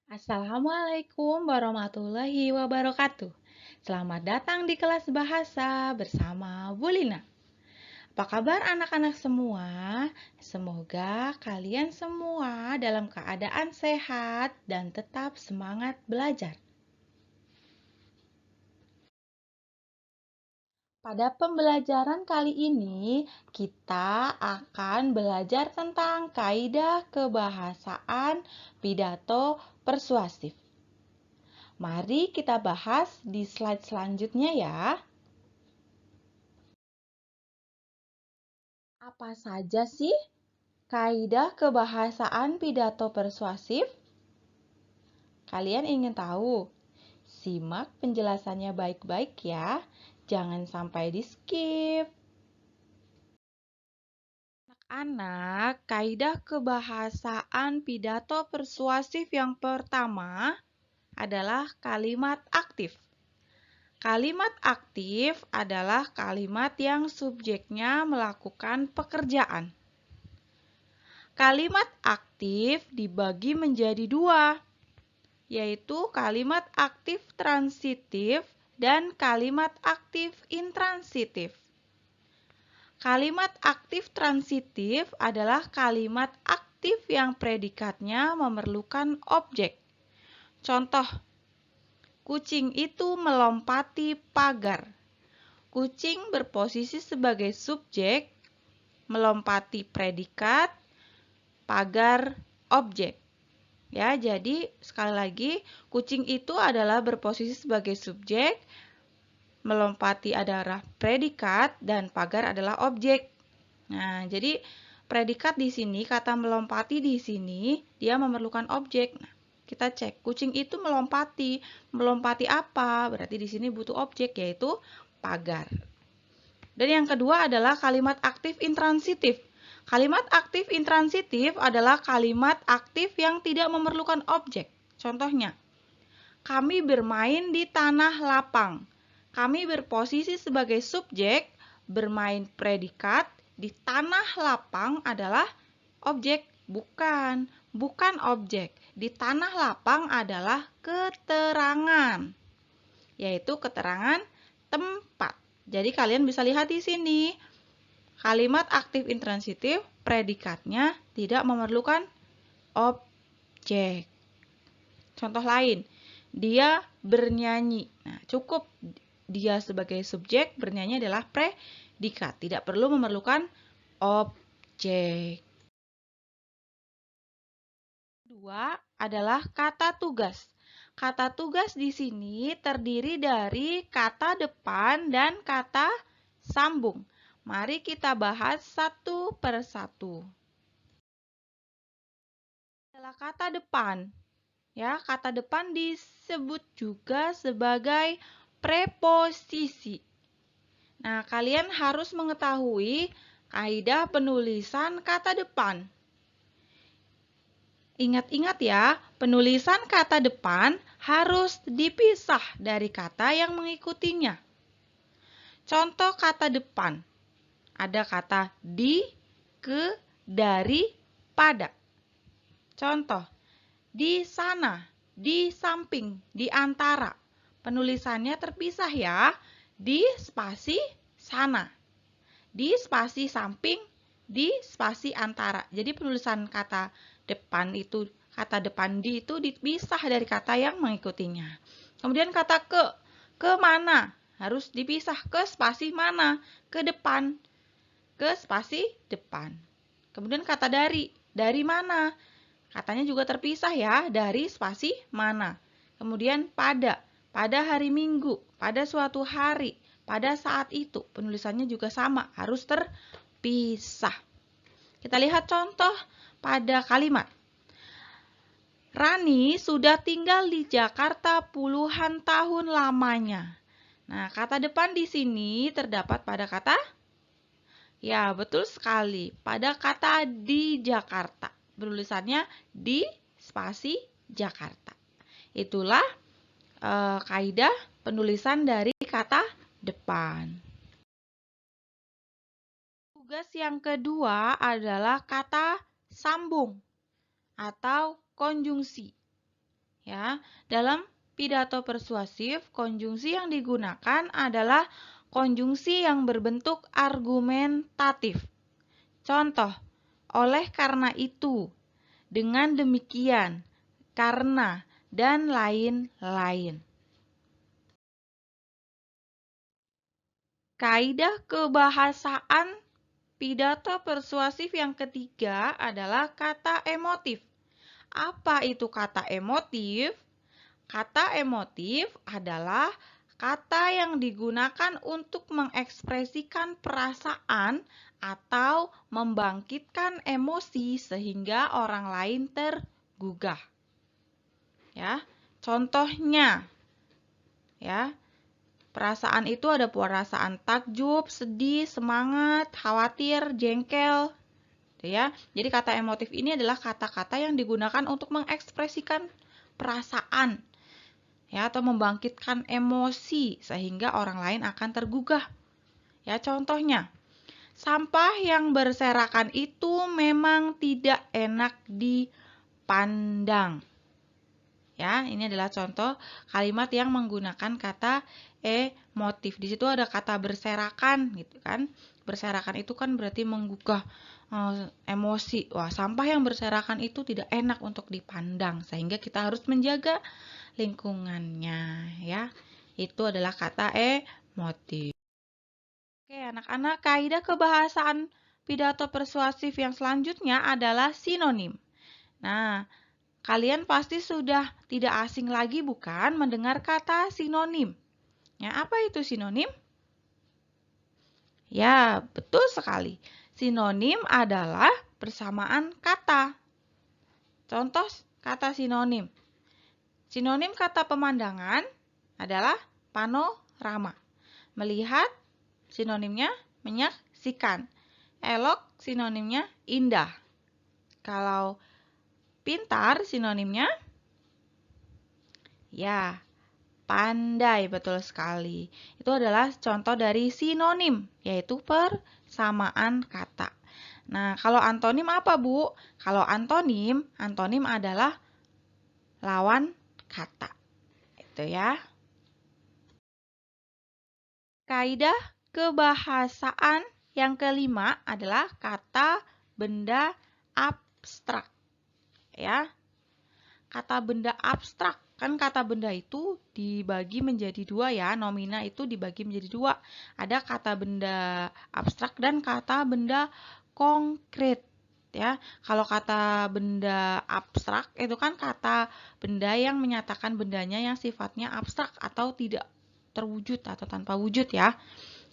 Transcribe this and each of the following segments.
Assalamualaikum warahmatullahi wabarakatuh. Selamat datang di kelas bahasa bersama Bu Lina. Apa kabar anak-anak semua? Semoga kalian semua dalam keadaan sehat dan tetap semangat belajar. Pada pembelajaran kali ini, kita akan belajar tentang kaidah kebahasaan pidato persuasif. Mari kita bahas di slide selanjutnya ya. Apa saja sih kaidah kebahasaan pidato persuasif? Kalian ingin tahu? Simak penjelasannya baik-baik ya. Jangan sampai di-skip. Anak-anak, kaidah kebahasaan pidato persuasif yang pertama adalah kalimat aktif. Kalimat aktif adalah kalimat yang subjeknya melakukan pekerjaan. Kalimat aktif dibagi menjadi dua, yaitu kalimat aktif transitif dan kalimat aktif intransitif. Kalimat aktif transitif adalah kalimat aktif yang predikatnya memerlukan objek. Contoh, kucing itu melompati pagar. Kucing berposisi sebagai subjek, melompati predikat, pagar objek. Ya, jadi sekali lagi, kucing itu adalah berposisi sebagai subjek, melompati adalah predikat, dan pagar adalah objek. Nah, jadi predikat di sini, kata melompati di sini, dia memerlukan objek. Nah, kita cek, kucing itu melompati. Melompati apa? Berarti di sini butuh objek, yaitu pagar. Dan yang kedua adalah kalimat aktif intransitif. Kalimat aktif intransitif adalah kalimat aktif yang tidak memerlukan objek. Contohnya, kami bermain di tanah lapang. Kami berposisi sebagai subjek, bermain predikat, di tanah lapang adalah objek. Bukan objek. Di tanah lapang adalah keterangan, yaitu keterangan tempat. Jadi kalian bisa lihat di sini, kalimat aktif intransitif, predikatnya tidak memerlukan objek. Contoh lain, dia bernyanyi. Nah, cukup dia sebagai subjek, bernyanyi adalah predikat, tidak perlu memerlukan objek. Kedua adalah kata tugas. Kata tugas di sini terdiri dari kata depan dan kata sambung. Mari kita bahas satu per satu. Adalah kata depan. Ya, kata depan disebut juga sebagai preposisi. Nah, kalian harus mengetahui kaidah penulisan kata depan. Ingat-ingat ya, penulisan kata depan harus dipisah dari kata yang mengikutinya. Contoh kata depan. Ada kata di, ke, dari, pada. Contoh, di sana, di samping, di antara. Penulisannya terpisah ya. Di spasi sana. Di spasi samping, di spasi antara. Jadi penulisan kata depan itu, kata depan di itu dipisah dari kata yang mengikutinya. Kemudian kata ke mana? Harus dipisah, ke spasi mana? Ke depan, ke spasi depan. Kemudian kata dari mana? Katanya juga terpisah ya, dari spasi mana. Kemudian pada hari Minggu, pada suatu hari, pada saat itu. Penulisannya juga sama, harus terpisah. Kita lihat contoh pada kalimat. Rani sudah tinggal di Jakarta puluhan tahun lamanya. Nah, kata depan di sini terdapat pada kata, ya betul sekali, pada kata di Jakarta. Penulisannya di spasi Jakarta. Itulah kaidah penulisan dari kata depan. Tugas yang kedua adalah kata sambung atau konjungsi. Ya, dalam pidato persuasif, konjungsi yang digunakan adalah konjungsi yang berbentuk argumentatif. Contoh, oleh karena itu, dengan demikian, karena, dan lain-lain. Kaidah kebahasaan pidato persuasif yang ketiga adalah kata emotif. Apa itu kata emotif? Kata emotif adalah kata yang digunakan untuk mengekspresikan perasaan atau membangkitkan emosi sehingga orang lain tergugah. Ya, contohnya, ya, perasaan itu ada perasaan takjub, sedih, semangat, khawatir, jengkel. Ya, jadi kata emotif ini adalah kata-kata yang digunakan untuk mengekspresikan perasaan, ya, atau membangkitkan emosi sehingga orang lain akan tergugah. Ya, contohnya, sampah yang berserakan itu memang tidak enak dipandang. Ya, ini adalah contoh kalimat yang menggunakan kata emotif. Di situ ada kata berserakan gitu kan. Berserakan itu kan berarti menggugah emosi. Wah, sampah yang berserakan itu tidak enak untuk dipandang sehingga kita harus menjaga lingkungannya, ya. Itu adalah kata emotif. Oke, anak-anak, kaidah kebahasaan pidato persuasif yang selanjutnya adalah sinonim. Nah, kalian pasti sudah tidak asing lagi bukan mendengar kata sinonim. Ya, apa itu sinonim? Ya, betul sekali. Sinonim adalah persamaan kata. Contoh kata sinonim. Sinonim kata pemandangan adalah panorama. Melihat sinonimnya menyaksikan. Elok sinonimnya indah. Kalau pintar sinonimnya ya, pandai, betul sekali. Itu adalah contoh dari sinonim, yaitu persamaan kata. Nah, kalau antonim apa, Bu? Kalau antonim adalah lawan kata. Itu ya. Kaidah kebahasaan yang kelima adalah kata benda abstrak. Ya. Kata benda abstrak. Kan kata benda itu dibagi menjadi dua ya, nomina itu dibagi menjadi dua. Ada kata benda abstrak dan kata benda konkret. Ya, kalau kata benda abstrak itu kan kata benda yang menyatakan bendanya yang sifatnya abstrak atau tidak terwujud atau tanpa wujud ya.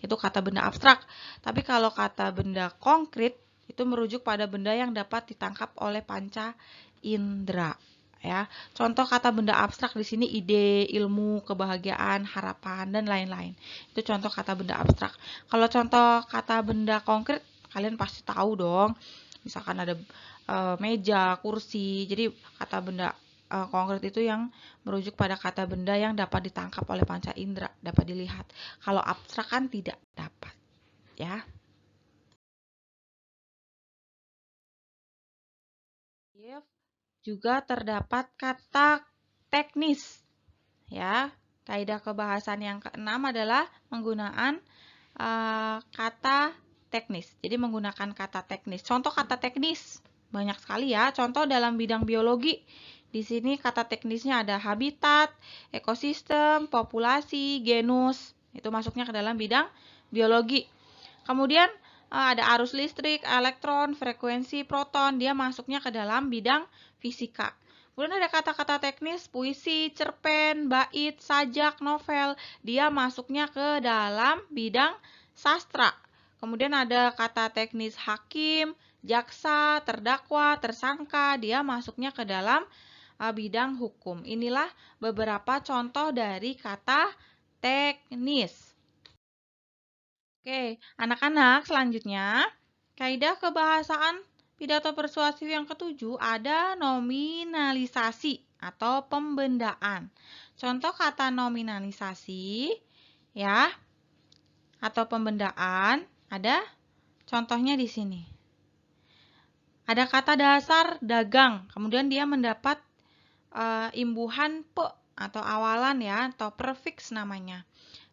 Itu kata benda abstrak. Tapi kalau kata benda konkret itu merujuk pada benda yang dapat ditangkap oleh panca indera. Ya, contoh kata benda abstrak di sini ide, ilmu, kebahagiaan, harapan, dan lain-lain. Itu contoh kata benda abstrak. Kalau contoh kata benda konkret, kalian pasti tahu dong. Misalkan ada meja, kursi. Jadi kata benda konkret itu yang merujuk pada kata benda yang dapat ditangkap oleh panca indera, dapat dilihat. Kalau abstrak kan tidak dapat. Ya. Juga terdapat kata teknis. Ya, kaidah kebahasan yang keenam adalah penggunaan kata teknis. Jadi menggunakan kata teknis. Contoh kata teknis banyak sekali ya. Contoh dalam bidang biologi. Di sini kata teknisnya ada habitat, ekosistem, populasi, genus. Itu masuknya ke dalam bidang biologi. Kemudian ada arus listrik, elektron, frekuensi, proton. Dia masuknya ke dalam bidang fisika. Kemudian ada kata-kata teknis, puisi, cerpen, bait, sajak, novel. Dia masuknya ke dalam bidang sastra. Kemudian ada kata teknis hakim, jaksa, terdakwa, tersangka. Dia masuknya ke dalam bidang hukum. Inilah beberapa contoh dari kata teknis. Oke, anak-anak, selanjutnya kaidah kebahasaan pidato persuasif yang ketujuh ada nominalisasi atau pembendaan. Contoh kata nominalisasi ya atau pembendaan ada contohnya di sini. Ada kata dasar dagang, kemudian dia mendapat imbuhan pe atau awalan ya, atau prefix namanya.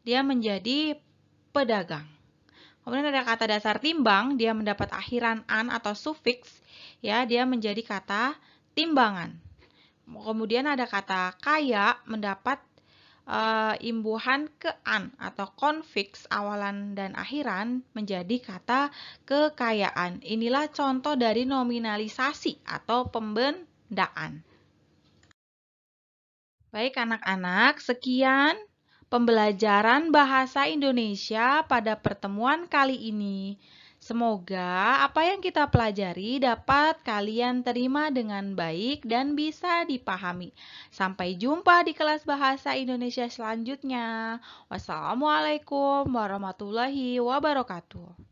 Dia menjadi pedagang. Kemudian ada kata dasar timbang, dia mendapat akhiran an atau sufiks, ya, dia menjadi kata timbangan. Kemudian ada kata kaya mendapat imbuhan ke an atau konfiks awalan dan akhiran menjadi kata kekayaan. Inilah contoh dari nominalisasi atau pembendaan. Baik anak-anak, sekian pembelajaran bahasa Indonesia pada pertemuan kali ini. Semoga apa yang kita pelajari dapat kalian terima dengan baik dan bisa dipahami. Sampai jumpa di kelas bahasa Indonesia selanjutnya. Wassalamualaikum warahmatullahi wabarakatuh.